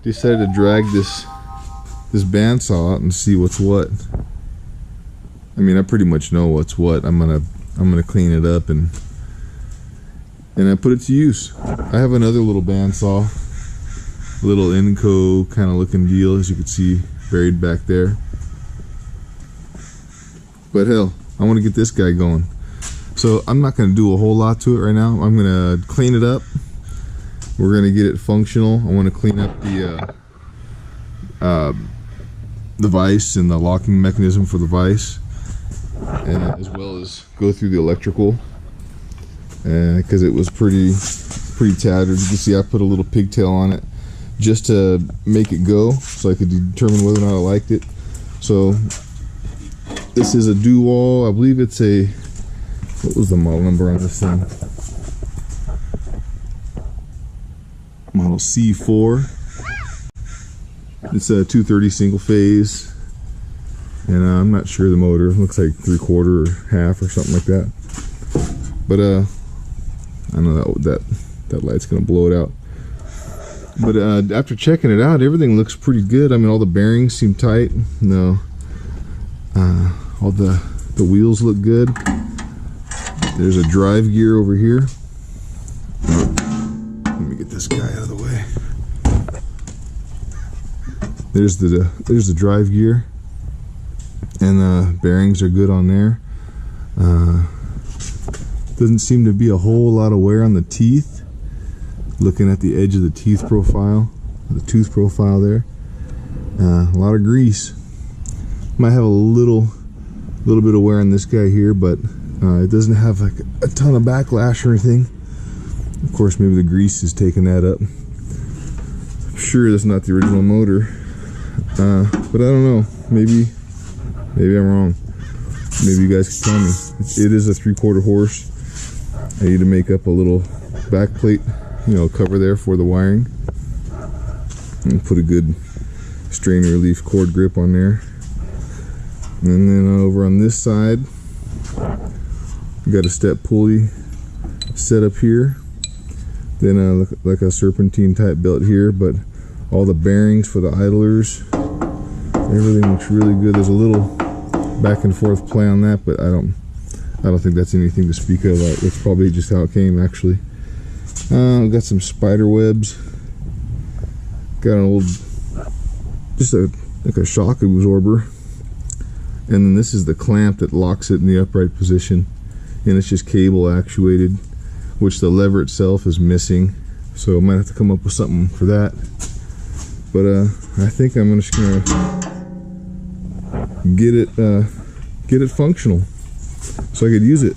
decided to drag this bandsaw out and see what's what. I mean, I pretty much know what's what. I'm gonna clean it up and I put it to use. I have another little bandsaw, little Inco kind of looking deal, as you can see buried back there. But hell, I want to get this guy going. So I'm not going to do a whole lot to it right now. I'm going to clean it up. We're going to get it functional. I want to clean up the vise and the locking mechanism for the vise, and as well as go through the electrical, because it was pretty tattered. You can see I put a little pigtail on it just to make it go, so I could determine whether or not I liked it. So this is a DoALL. I believe it's a, what was the model number on this thing? Model C-4. It's a 230 single phase, and I'm not sure the motor. It looks like 3/4 or half or something like that. But I know that light's gonna blow it out. But after checking it out, everything looks pretty good. I mean, all the bearings seem tight. No, all the wheels look good. There's a drive gear over here. Let me get this guy out of the way. There's the drive gear, and the bearings are good on there. Doesn't seem to be a whole lot of wear on the teeth. Looking at the edge of the teeth profile, the tooth profile there, a lot of grease. Might have a little bit of wear on this guy here, but it doesn't have like a ton of backlash or anything. Of course, maybe the grease is taking that up. I'm sure that's not the original motor, but I don't know. Maybe I'm wrong. Maybe you guys can tell me. It is a 3/4 horse. I need to make up a little back plate, cover there for the wiring, and put a good strain relief cord grip on there. And then over on this side, we got a step pulley set up here. Then like a serpentine type belt here, but all the bearings for the idlers, everything looks really good. There's a little back and forth play on that, but I don't think that's anything to speak of. It's probably just how it came, actually. We've got some spider webs. Got an old, like a shock absorber. And then this is the clamp that locks it in the upright position. And it's just cable actuated, which the lever itself is missing. So I might have to come up with something for that. But I think I'm just gonna get it functional so I could use it.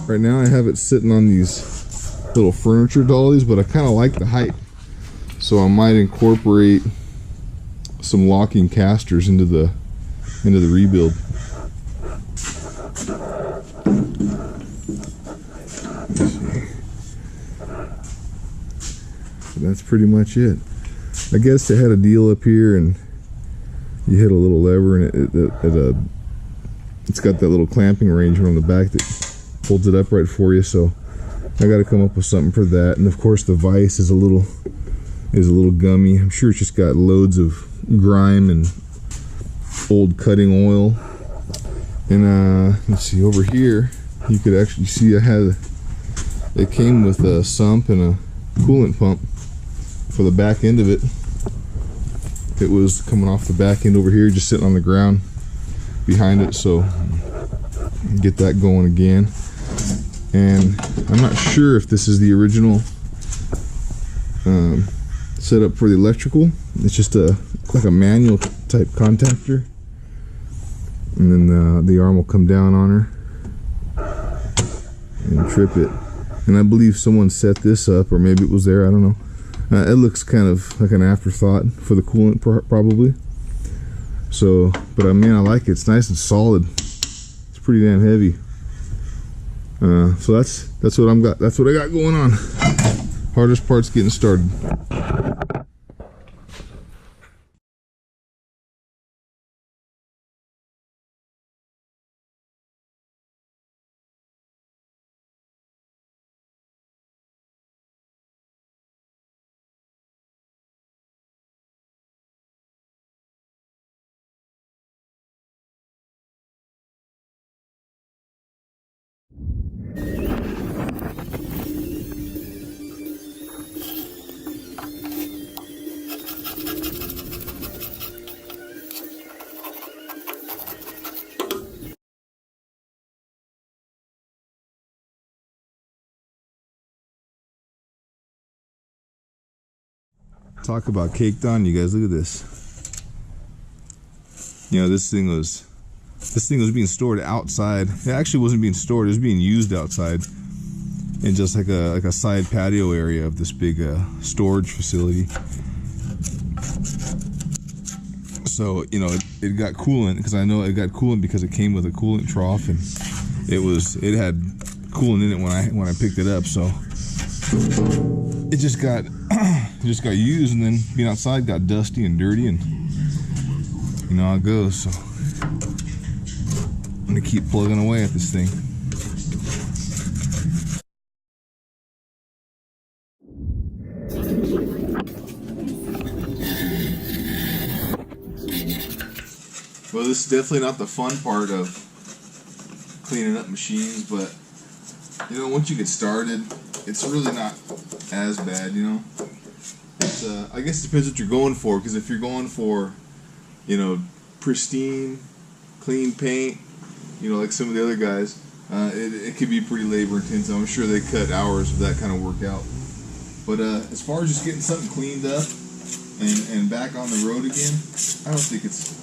Right now I have it sitting on these little furniture dollies, but I kind of like the height, so I might incorporate some locking casters into the rebuild. So that's pretty much it. I guess they had a deal up here, and you hit a little lever, and it's got that little clamping arrangement on the back that holds it upright for you. So I got to come up with something for that. And of course, the vise is a little gummy. I'm sure it's just got loads of grime and old cutting oil. And let's see, over here you could actually see it came with a sump and a coolant pump for the back end of it. It was coming off the back end over here, just sitting on the ground behind it, so get that going again. And I'm not sure if this is the original setup for the electrical. It's just like a manual type contactor, and then the arm will come down on her and trip it. And I believe someone set this up, or maybe it was there, I don't know. It looks kind of like an afterthought for the coolant, probably. So, but man, I like it. It's nice and solid. It's pretty damn heavy. So that's what I got going on. Hardest part's getting started. Talk about caked on, you guys. Look at this. You know, this thing was being stored outside. It actually wasn't being stored, it was being used outside in just like a side patio area of this big storage facility. So, you know, it got coolant, because I know it got coolant because it came with a coolant trough, and it had coolant in it when I picked it up. So it just got used, and then being outside got dusty and dirty, and you know how it goes. So I'm gonna keep plugging away at this thing. Well, this is definitely not the fun part of cleaning up machines, but you know, once you get started, it's really not as bad, you know. It's I guess it depends what you're going for, because if you're going for, you know, pristine, clean paint, you know, like some of the other guys, it could be pretty labor intensive. I'm sure they cut hours of that kind of work out. But as far as just getting something cleaned up and back on the road again, I don't think it's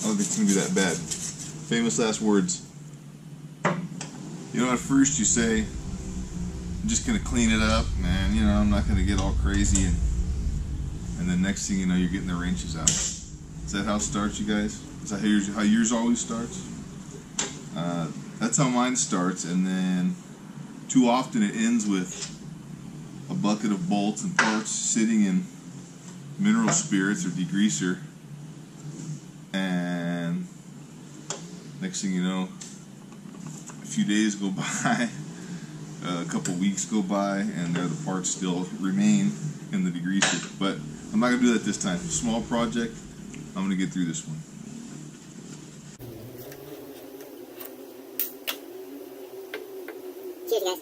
gonna be that bad. Famous last words. You know, at first you say, I'm just gonna clean it up, man. You know, I'm not gonna get all crazy, and then next thing you know, you're getting the wrenches out. Is that how it starts, you guys? Is that how yours always starts? That's how mine starts, and then too often it ends with a bucket of bolts and parts sitting in mineral spirits or degreaser, and next thing you know, a few days go by, a couple weeks go by, and there the parts still remain in the degreaser. But I'm not gonna do that this time. Small project. I'm gonna get through this one. Cheers, guys.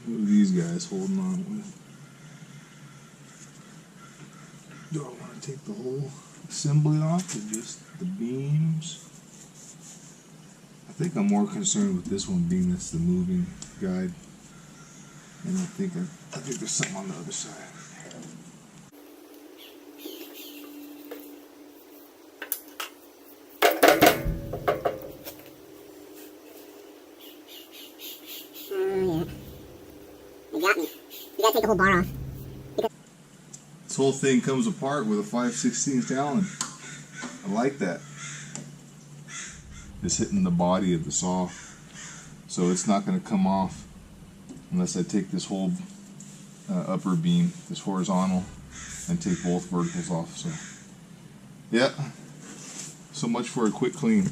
What are these guys holding on with? Do I want to take the whole assembly off or just the beams? I think I'm more concerned with this one being that's the moving guide, and I think there's something on the other side. Yeah. You got me. You gotta take the whole bar off. This whole thing comes apart with a 5/16 Allen. I like that. It's hitting the body of the saw, so it's not going to come off unless I take this whole upper beam, this horizontal, and take both verticals off. So, yeah. So much for a quick clean.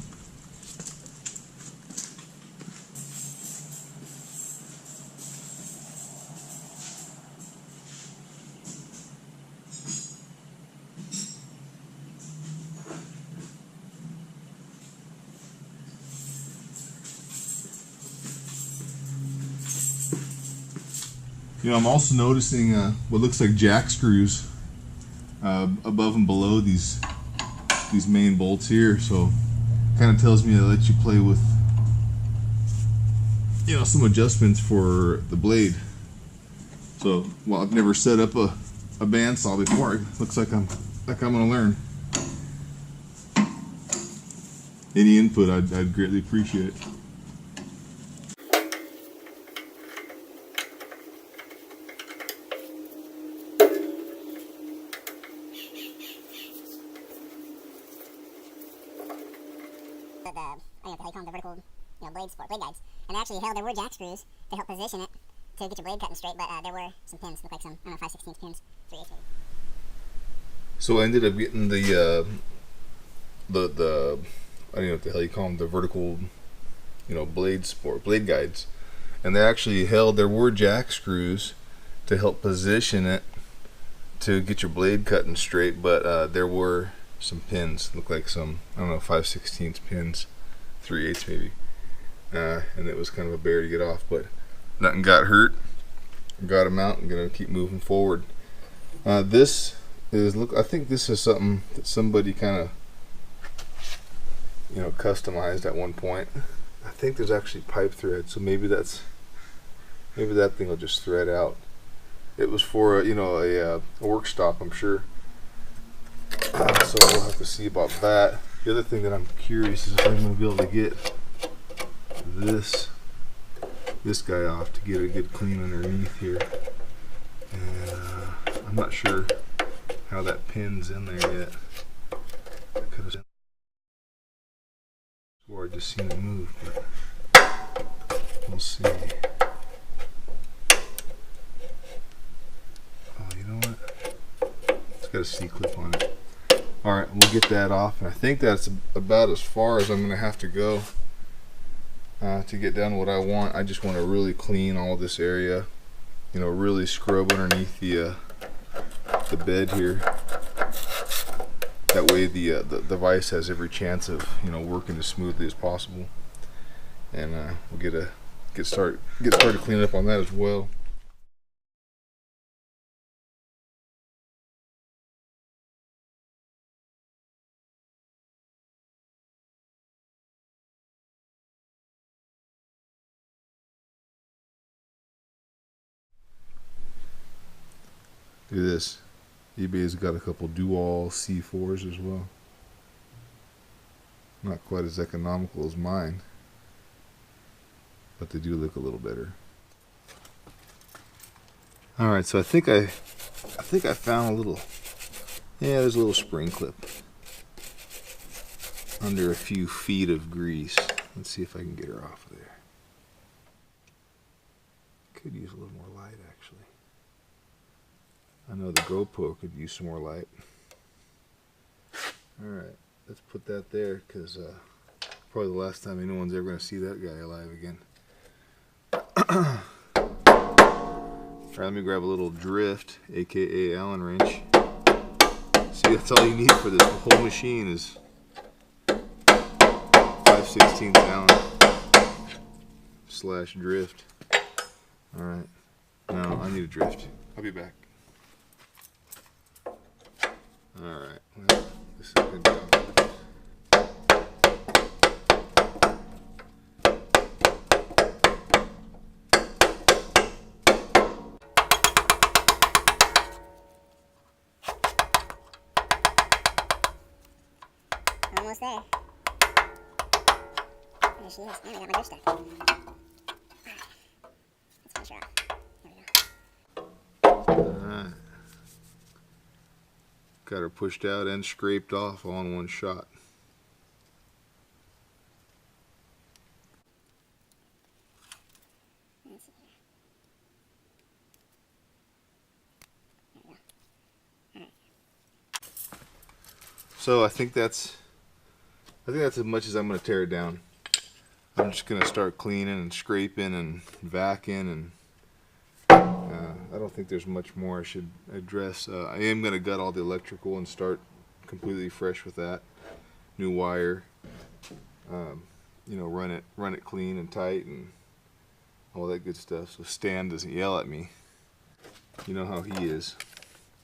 You know, I'm also noticing what looks like jack screws above and below these these main bolts here, so kind of tells me to let you play with, you know, some adjustments for the blade. So, well, I've never set up a bandsaw before. It looks like I'm gonna learn. Any input, I'd greatly appreciate it. How you call them, the vertical, blade guides. And they actually held, there were jack screws to help position it to get your blade cutting straight, but there were some pins, look like some, I don't know, 5/16 pins, 3/8 maybe. So I ended up getting the I don't know what the hell you call them, the vertical, blade guides, and they actually held, there were jack screws to help position it to get your blade cutting straight, but there were some pins, look like some, I don't know, 5/16 pins, 3/8 maybe, and it was kind of a bear to get off, but nothing got hurt. Got them out. I'm gonna keep moving forward. This is, I think this is something that somebody kind of, customized at one point. I think there's actually pipe thread, so maybe that thing will just thread out. It was for a work stop, I'm sure. So we'll have to see about that. The other thing that I'm curious is if I'm going to be able to get this guy off to get a good clean underneath here. And I'm not sure how that pin's in there yet. I could have swore I just seen it move, but we'll see. Oh, you know what? It's got a C-clip on it. Alright, we'll get that off, and I think that's about as far as I'm going to have to go to get down what I want. I just want to really clean all this area, really scrub underneath the bed here. That way the vise has every chance of working as smoothly as possible, and we'll get started cleaning up on that as well. Look at this. eBay's got a couple DoALL C4s as well. Not quite as economical as mine, but they do look a little better. All right, so I think I found a little. Yeah, there's a little spring clip under a few feet of grease. Let's see if I can get her off of there. Could use a little more light, actually. I know the GoPro could use some more light. Alright, let's put that there, because probably the last time anyone's ever going to see that guy alive again. Alright, let me grab a little drift, aka Allen wrench. See, that's all you need for this whole machine is 5/16 Allen / drift. Alright, now I need a drift. I'll be back. Alright, well, this is going to be awkward. Almost there. There she is. And I got my grip stuck. Alright. Let's finish her off. There we go. Alright. Got her pushed out and scraped off all in one shot. Let's see here. There we go. Alright. So I think that's as much as I'm going to tear it down. I'm just going to start cleaning and scraping and vacuuming, and I don't think there's much more I should address. I am going to gut all the electrical and start completely fresh with that. New wire, run it clean and tight and all that good stuff, so Stan doesn't yell at me. You know how he is.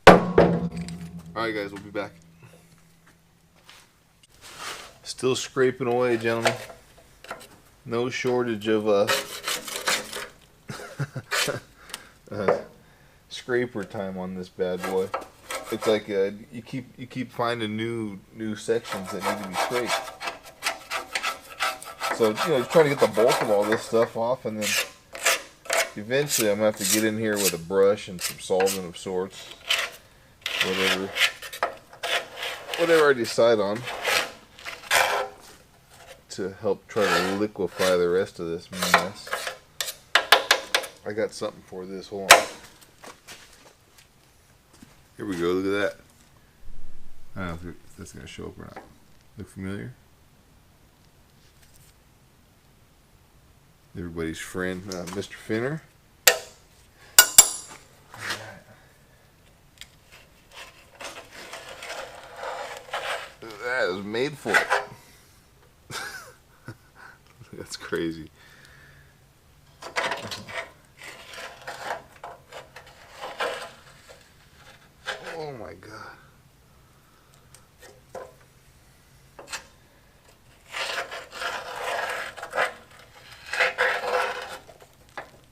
Alright guys, we'll be back. Still scraping away, gentlemen. No shortage of scraper time on this bad boy. It's like you keep finding new sections that need to be scraped. So trying to get the bulk of all this stuff off, and then eventually I'm gonna have to get in here with a brush and some solvent of sorts, whatever I decide on, to help try to liquefy the rest of this mess. I got something for this. Hold on. Here we go. Look at that. I don't know if that's going to show up or not. Look familiar? Everybody's friend, Mr. Finner. That is made for it. That's crazy. Oh my God.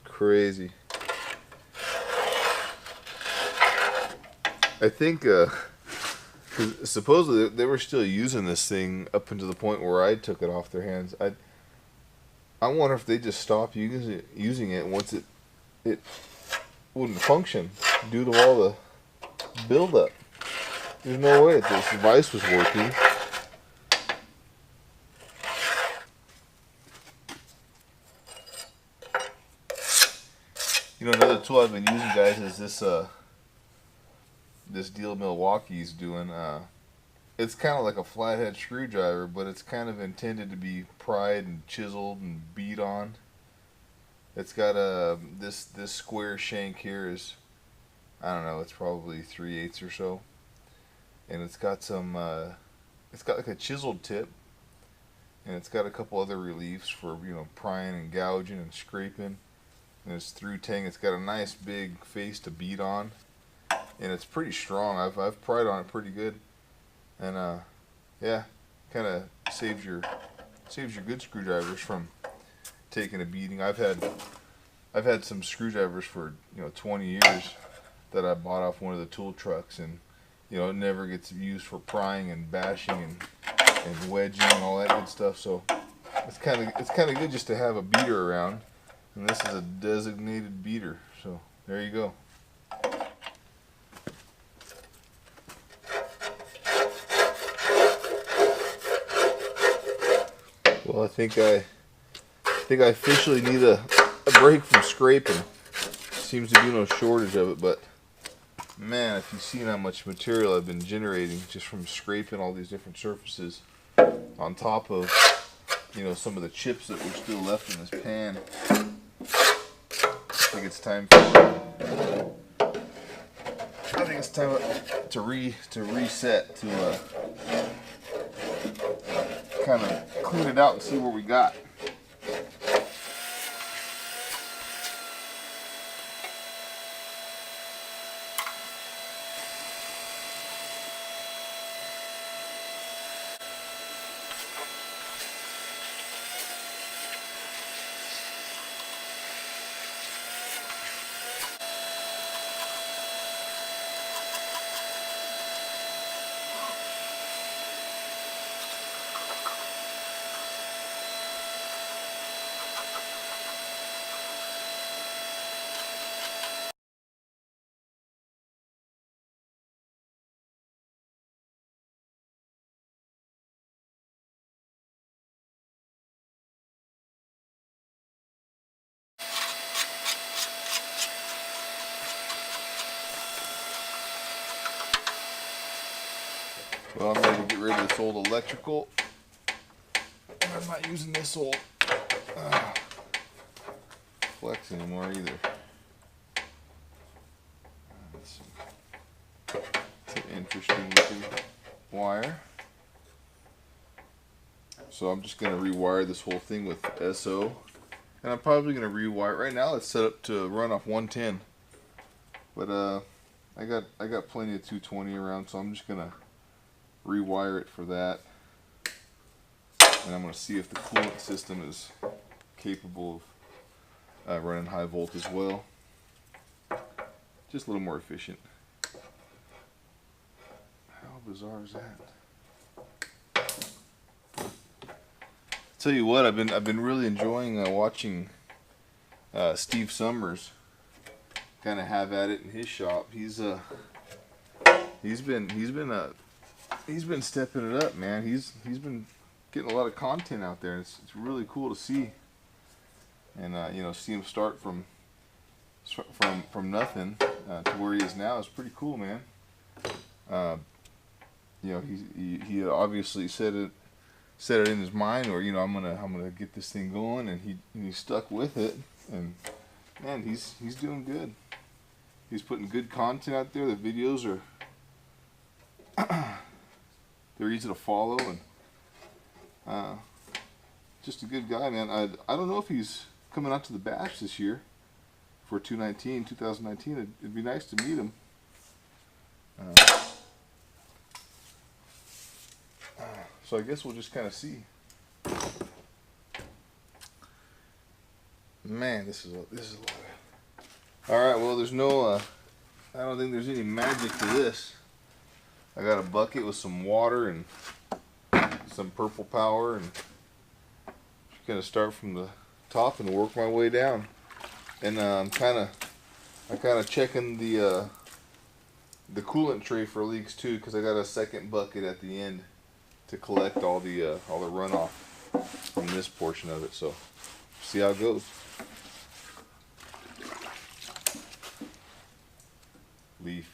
Crazy. I think, 'cause supposedly they were still using this thing up until the point where I took it off their hands. I wonder if they just stopped using it once it wouldn't function due to all the buildup. There's no way this device was working. Another tool I've been using, guys, is this deal Milwaukee's doing. It's kind of like a flathead screwdriver, but it's kind of intended to be pried and chiseled and beat on. It's got this square shank here is, I don't know, it's probably 3/8 or so, and it's got some it's got like a chiseled tip, and it's got a couple other reliefs for prying and gouging and scraping, and it's through tang. It's got a nice big face to beat on, and it's pretty strong. I've pried on it pretty good, and yeah, kind of saves your good screwdrivers from taking a beating. I've had some screwdrivers for 20 years that I bought off one of the tool trucks, and it never gets used for prying and bashing and wedging and all that good stuff. So it's kind of good just to have a beater around, and this is a designated beater. So there you go. Well, I think I officially need a break from scraping. Seems to be no shortage of it, but man, if you've seen how much material I've been generating just from scraping all these different surfaces on top of some of the chips that were still left in this pan, I think it's time to reset, to kind of clean it out and see what we got. Well, I'm ready to get rid of this old electrical. I'm not using this old flex anymore either. It's an interesting looking wire. So I'm just going to rewire this whole thing with SO. And I'm probably going to rewire. Right now it's set up to run off 110. But I got plenty of 220 around, so I'm just going to rewire it for that. and I'm going to see if the coolant system is capable of running high volt as well. Just a little more efficient. How bizarre is that? Tell you what, I've been really enjoying watching Steve Summers kind of have at it in his shop. He's been stepping it up, man. He's been getting a lot of content out there, and it's really cool to see. And you know, see him start from nothing to where he is now is pretty cool, man. You know, he obviously set it in his mind, or you know, I'm gonna get this thing going, and he stuck with it, and man, he's doing good. He's putting good content out there. The videos are they're easy to follow, and just a good guy, man. I don't know if he's coming out to the bash this year for 2019. It'd be nice to meet him. So I guess we'll just kind of see. Man, this is a lot of... All right, well, there's no I don't think there's any magic to this. I got a bucket with some water and some purple power, and just gonna start from the top and work my way down. And I'm kind of checking the coolant tray for leaks too, because I got a second bucket at the end to collect all the runoff from this portion of it. So see how it goes. Leaf.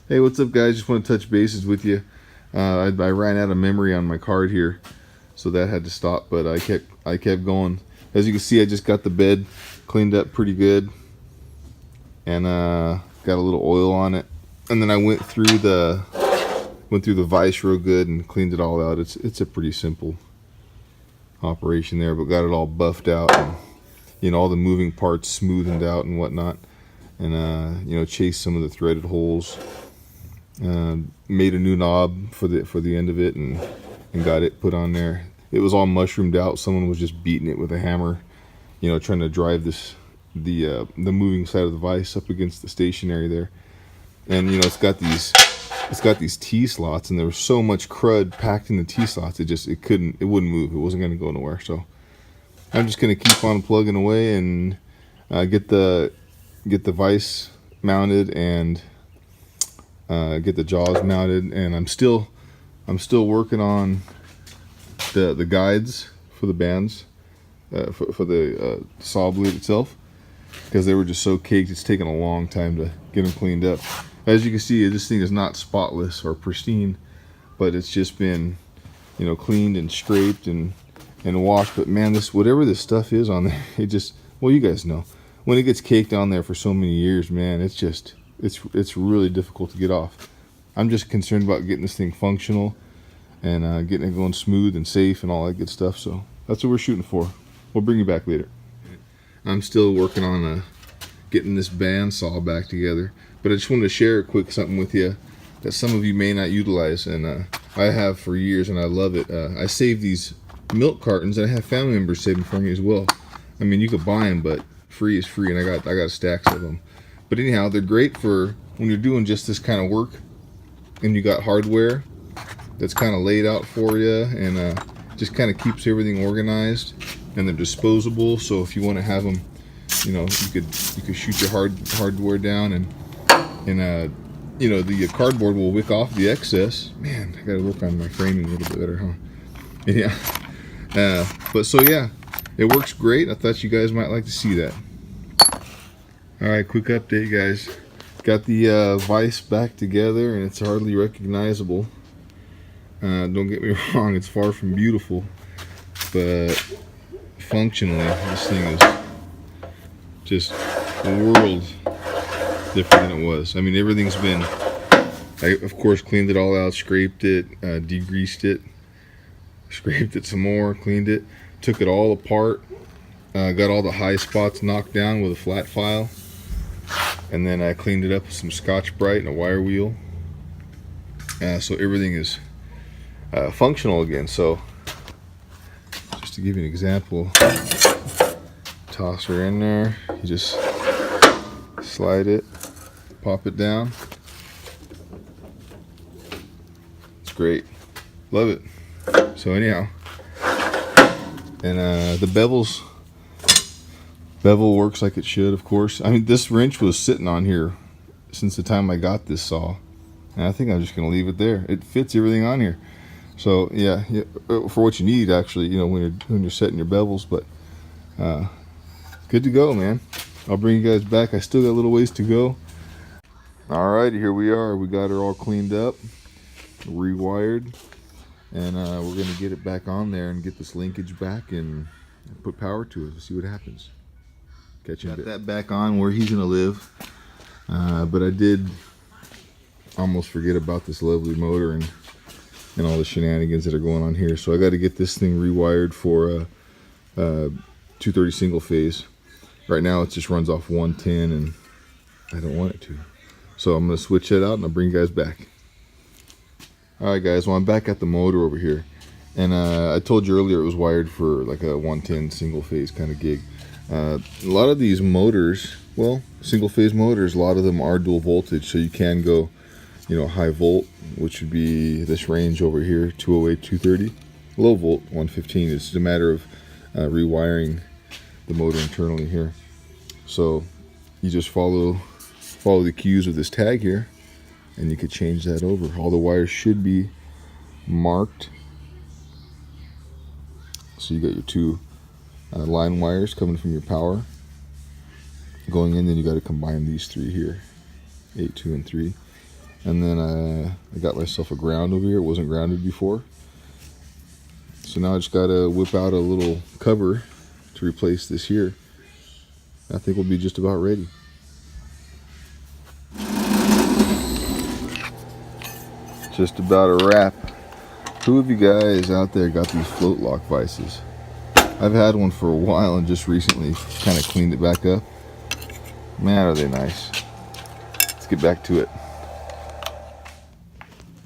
Hey, what's up, guys? Just want to touch bases with you. I ran out of memory on my card here, so that had to stop, but I kept going. As you can see, I just got the bed cleaned up pretty good, and got a little oil on it, and then I went through the vise real good and cleaned it all out. It's a pretty simple operation there, but got it all buffed out, and you know, all the moving parts smoothened out and whatnot, and you know, chased some of the threaded holes. Made a new knob for the end of it, and got it put on there. It was all mushroomed out. Someone was just beating it with a hammer, you know, trying to drive the moving side of the vise up against the stationary there. And you know, it's got these T slots, and there was so much crud packed in the T slots, it wouldn't move. It wasn't going to go nowhere. So I'm just going to keep on plugging away and get the vise mounted and get the jaws mounted, and I'm still working on the guides for the bands for the saw blade itself, because they were just so caked. It's taken a long time to get them cleaned up. As you can see, this thing is not spotless or pristine, but it's just been, you know, cleaned and scraped and washed. But man, whatever this stuff is on there, it just, well, you guys know, when it gets caked on there for so many years, man, it's really difficult to get off. I'm just concerned about getting this thing functional and getting it going smooth and safe and all that good stuff. So that's what we're shooting for. We'll bring you back later. I'm still working on getting this bandsaw back together, but I just wanted to share a quick something with you that some of you may not utilize, and I have for years, and I love it. I save these milk cartons, and I have family members saving for me as well. I mean, you could buy them, but free is free, and I got stacks of them. But anyhow, they're great for when you're doing just this kind of work, and you got hardware that's kind of laid out for you, and just kind of keeps everything organized. And they're disposable, so if you want to have them, you know, you could shoot your hardware down, and you know, the cardboard will wick off the excess. Man, I gotta work on my framing a little bit better, huh? Yeah. But so yeah, it works great. I thought you guys might like to see that. Alright, quick update, guys. Got the vise back together, and it's hardly recognizable. Don't get me wrong, it's far from beautiful, but functionally, this thing is just worlds different than it was. I mean, everything's been, I of course cleaned it all out, scraped it, degreased it, scraped it some more, cleaned it, took it all apart, got all the high spots knocked down with a flat file, and then I cleaned it up with some Scotch-Brite and a wire wheel, so everything is functional again. So just to give you an example, toss her in there, you just slide it, pop it down. It's great, love it. So anyhow, and the bevel works like it should, of course. I mean, this wrench was sitting on here since the time I got this saw, and I think I'm just gonna leave it there. It fits everything on here. So yeah, for what you need, actually, you know, when you're setting your bevels. But good to go, man. I'll bring you guys back. I still got a little ways to go. All right, here we are. We got her all cleaned up, rewired, and we're gonna get it back on there and get this linkage back and put power to it. We'll see what happens. Catch you in a bit. Got that back on where he's gonna live, but I did almost forget about this lovely motor and all the shenanigans that are going on here. So I got to get this thing rewired for a 230 single phase. Right now it just runs off 110, and I don't want it to. So I'm gonna switch it out and I'll bring you guys back. Alright guys, well I'm back at the motor over here, and I told you earlier it was wired for like a 110 single phase kind of gig. A lot of these motors, well, single phase motors, a lot of them are dual voltage, so you can go, you know, high volt, which would be this range over here, 208, 230. Low volt, 115. It's just a matter of rewiring the motor internally here. So you just follow the cues of this tag here, and you could change that over. All the wires should be marked. So you got your two line wires coming from your power going in, then you got to combine these three here, 8, 2, and 3. And then I got myself a ground over here. It wasn't grounded before, so now I just got to whip out a little cover to replace this here. I think we'll be just about ready. Just about a wrap. Who of you guys out there got these float lock vices? I've had one for a while and just recently kind of cleaned it back up. Man, are they nice. Let's get back to it.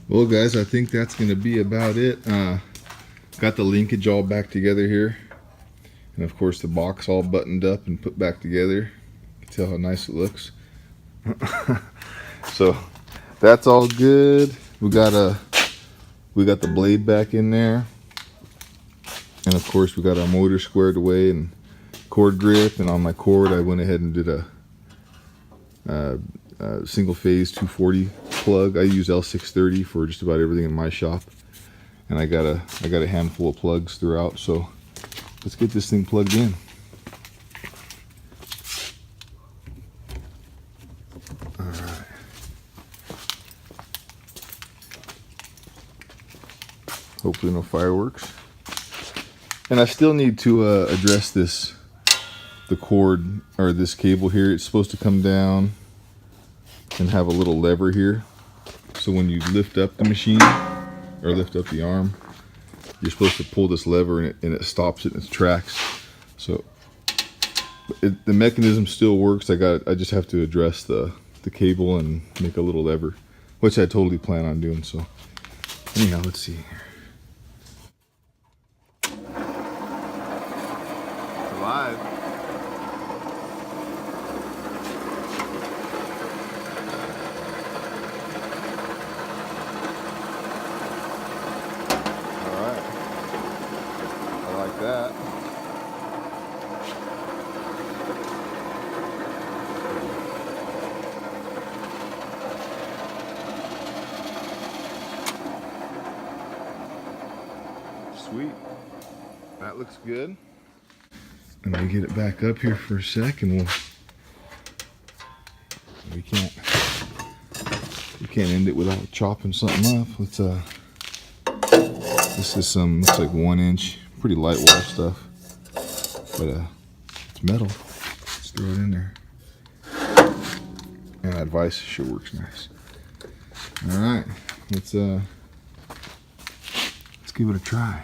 Well guys, I think that's going to be about it. Got the linkage all back together here, and of course the box all buttoned up and put back together. You can tell how nice it looks. So that's all good. We got the blade back in there, and of course we got our motor squared away and cord grip. And on my cord I went ahead and did a single phase 240 plug. I use L630 for just about everything in my shop, and I got a handful of plugs throughout. So let's get this thing plugged in. All right. Hopefully no fireworks. And I still need to address the cord, or this cable here. It's supposed to come down and have a little lever here, so when you lift up the machine or lift up the arm, you're supposed to pull this lever and it stops it in its tracks. So the mechanism still works. I just have to address the cable and make a little lever, which I totally plan on doing. So anyhow, let's see here. It's alive. That. Sweet. That looks good. Let me get it back up here for a sec, and we can't end it without chopping something up. Let's this is some, looks like 1-inch, pretty light wire stuff, but it's metal. Let's throw it in there. And that vise sure works nice. All right, let's give it a try.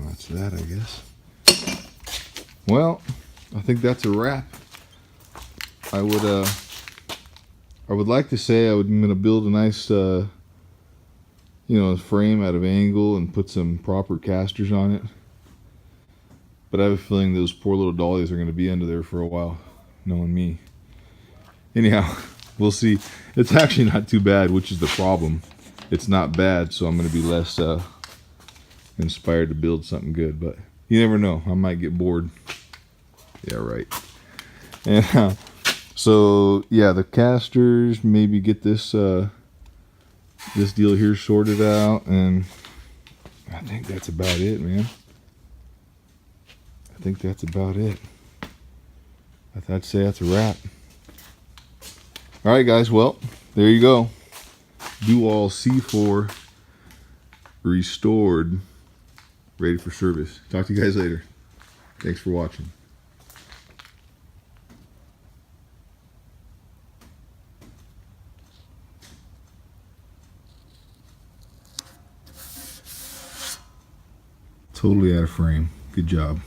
That's that, I guess. Well, I think that's a wrap. I would like to say I'm gonna build a nice frame out of angle and put some proper casters on it. But I have a feeling those poor little dollies are gonna be under there for a while, knowing me. Anyhow, we'll see. It's actually not too bad, which is the problem. It's not bad, so I'm gonna be less inspired to build something good, but you never know, I might get bored. Yeah, right. And so yeah, the casters, maybe get this this deal here sorted out, and I think that's about it, man. I think that's about it. I'd say that's a wrap. All right, guys, well, there you go. DoALL C-4 restored, ready for service. Talk to you guys later. Thanks for watching. Totally out of frame. Good job.